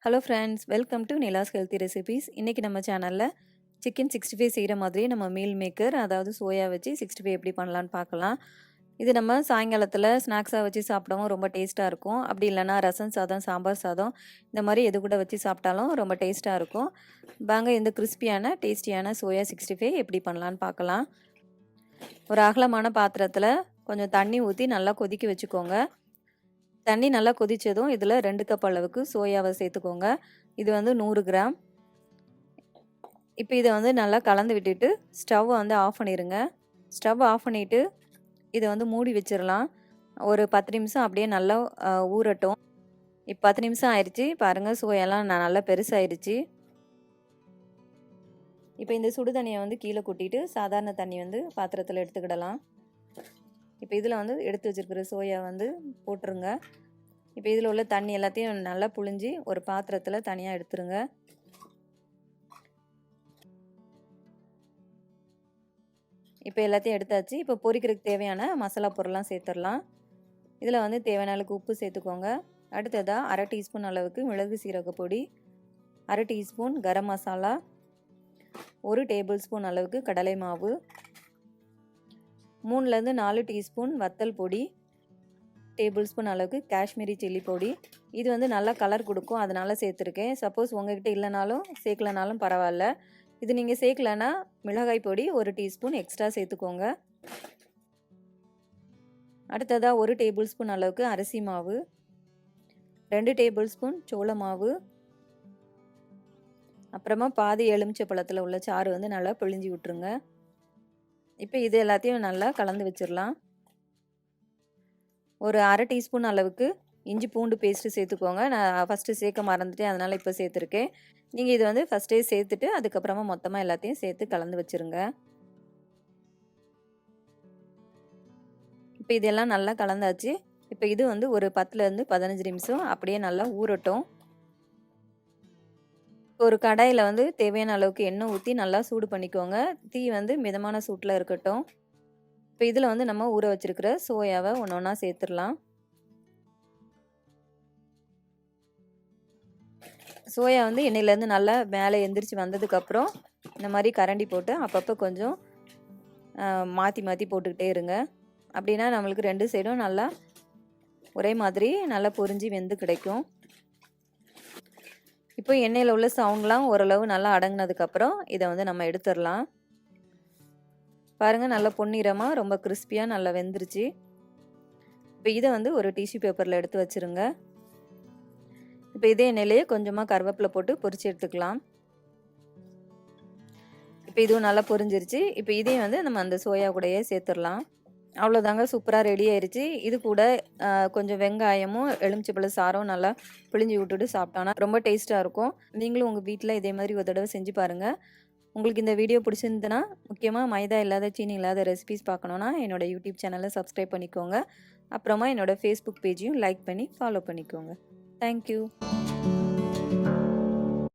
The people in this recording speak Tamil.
Hello friends, welcome to Nila's healthy recipes. இன்றைக்கி நம்ம சேனலில் சிக்கன் 65 செய்கிற மாதிரியே நம்ம மீல் மேக்கர், அதாவது சோயா வச்சு 65 எப்படி பண்ணலான்னு பார்க்கலாம். இது நம்ம சாயங்காலத்தில் ஸ்நாக்ஸாக வச்சு சாப்பிடவும் ரொம்ப டேஸ்ட்டாக இருக்கும். அப்படி இல்லைனா ரசம் சாதம், சாம்பார் சாதம் இந்த மாதிரி எது கூட வச்சு சாப்பிட்டாலும் ரொம்ப டேஸ்ட்டாக இருக்கும். வாங்க இந்த கிறிஸ்பியான டேஸ்டியான சோயா 65 எப்படி பண்ணலான்னு பார்க்கலாம். ஒரு அகலமான பாத்திரத்தில் கொஞ்சம் தண்ணி ஊற்றி நல்லா கொதிக்க வச்சுக்கோங்க. தண்ணி நல்லா கொதித்ததும் இதில் 2 கப் அளவுக்கு சோயாவை சேர்த்துக்கோங்க. இது வந்து 100 கிராம். இப்போ இதை வந்து நல்லா கலந்து விட்டுட்டு ஸ்டவ் வந்து ஆஃப் பண்ணிடுங்க. ஸ்டவ் ஆஃப் பண்ணிவிட்டு இதை வந்து மூடி வச்சிடலாம். ஒரு 10 நிமிஷம் அப்படியே நல்லா ஊறட்டும். இப்போ 10 நிமிஷம் ஆயிடுச்சு. பாருங்கள், சோயாலாம் நல்லா பெருசாகிடுச்சு. இப்போ இந்த சுடு தண்ணியை வந்து கீழே கொட்டிட்டு சாதாரண தண்ணி வந்து பாத்திரத்தில் எடுத்துக்கிடலாம். இப்போ இதில் வந்து எடுத்து வச்சுருக்கிற சோயா வந்து போட்டுருங்க. இப்போ இதில் உள்ள தண்ணி எல்லாத்தையும் நல்லா புழிஞ்சி ஒரு பாத்திரத்தில் தனியாக எடுத்துருங்க. இப்போ எல்லாத்தையும் எடுத்தாச்சு. இப்போ பொரிக்கிறதுக்கு தேவையான மசாலா பொருள்லாம் சேர்த்துடலாம். இதில் வந்து தேவையான அளவுக்கு உப்பு சேர்த்துக்கோங்க. அடுத்ததாக 1/2 டீஸ்பூன் அளவுக்கு மிளகு சீரக பொடி, 1/2 teaspoon garam masala, 1 table spoon அளவுக்கு கடலை மாவு, 3லேருந்து 4 டீஸ்பூன் வத்தல் பொடி, டேபிள் ஸ்பூன் அளவுக்கு காஷ்மீரி சில்லி பொடி. இது வந்து நல்லா கலர் கொடுக்கும், அதனால் சேர்த்துருக்கேன். சப்போஸ் உங்கள்கிட்ட இல்லைனாலும் சேர்க்கலனாலும் பரவாயில்ல. இது நீங்கள் சேர்க்கலன்னா மிளகாய் பொடி 1 டீஸ்பூன் எக்ஸ்ட்ரா சேர்த்துக்கோங்க. அடுத்ததாக 1 டேபிள் ஸ்பூன் அளவுக்கு அரிசி மாவு, 2 டேபிள் ஸ்பூன் சோள மாவு, அப்புறமா பாதி எலுமிச்சை பழத்தில் உள்ள சாறு வந்து நல்லா பிழிஞ்சி விட்டுருங்க. இப்போ இது எல்லாத்தையும் நல்லா கலந்து வச்சிடலாம். ஒரு 1/2 டீஸ்பூன் அளவுக்கு இஞ்சி பூண்டு பேஸ்ட்டு சேர்த்துக்கோங்க. நான் ஃபஸ்ட்டு சேர்க்க மறந்துட்டேன், அதனால் இப்போ சேர்த்துருக்கேன். நீங்கள் இது வந்து ஃபஸ்ட்டே சேர்த்துட்டு அதுக்கப்புறமா மொத்தமாக எல்லாத்தையும் சேர்த்து கலந்து வச்சுருங்க. இப்போ இதெல்லாம் நல்லா கலந்தாச்சு. இப்போ இது வந்து ஒரு 10லேருந்து 15 நிமிஷம் அப்படியே நல்லா ஊறட்டும். ஒரு கடாயில் வந்து தேவையான அளவுக்கு எண்ணெய் ஊற்றி நல்லா சூடு பண்ணிக்கோங்க. தீ வந்து மிதமான சூட்டில் இருக்கட்டும். இப்போ இதில் வந்து நம்ம ஊற வச்சிருக்கிற சோயாவை ஒன்று ஒன்றா சேர்த்துடலாம். சோயா வந்து எண்ணெயிலேருந்து நல்லா மேலே எந்திரிச்சு வந்ததுக்கப்புறம் இந்த மாதிரி கரண்டி போட்டு அப்பப்போ கொஞ்சம் மாற்றி மாற்றி போட்டுக்கிட்டே இருங்க. அப்படின்னா நம்மளுக்கு 2 சைடும் நல்லா ஒரே மாதிரி நல்லா பொரிஞ்சு வெந்து கிடைக்கும். இப்போ எண்ணெயில் உள்ள சவுண்ட்லாம் ஓரளவு நல்லா அடங்கினதுக்கப்புறம் இதை வந்து நம்ம எடுத்துடலாம். பாருங்கள், நல்லா பொன்னிறமாக ரொம்ப கிறிஸ்பியாக நல்லா வெந்துருச்சு. இப்போ இதை வந்து ஒரு டிஷ்யூ பேப்பரில் எடுத்து வச்சுருங்க. இப்போ இதே எண்ணெயிலேயே கொஞ்சமாக கருவேப்பிலை போட்டு பொரிச்சு எடுத்துக்கலாம். இப்போ இதுவும் நல்லா பொரிஞ்சிருச்சு. இப்போ இதையும் வந்து நம்ம அந்த சோயா கூடயே சேர்த்துடலாம். அவ்வளோதாங்க, சூப்பராக ரெடி ஆயிடுச்சு. இது கூட கொஞ்சம் வெங்காயமும் எலுமிச்சைப்பழ சாரும் நல்லா பிழிஞ்சி விட்டுட்டு சாப்பிட்டோன்னா ரொம்ப டேஸ்ட்டாக இருக்கும். நீங்களும் உங்கள் வீட்டில் இதே மாதிரி ஒரு தடவை செஞ்சு பாருங்கள். உங்களுக்கு இந்த வீடியோ பிடிச்சிருந்துன்னா முக்கியமாக மைதா இல்லாத சீனி இல்லாத ரெசிபீஸ் பார்க்கணுன்னா என்னோடய யூடியூப் சேனலை சப்ஸ்கிரைப் பண்ணிக்கோங்க. அப்புறமா என்னோடய ஃபேஸ்புக் பேஜையும் லைக் பண்ணி ஃபாலோ பண்ணிக்கோங்க. தேங்க்யூ.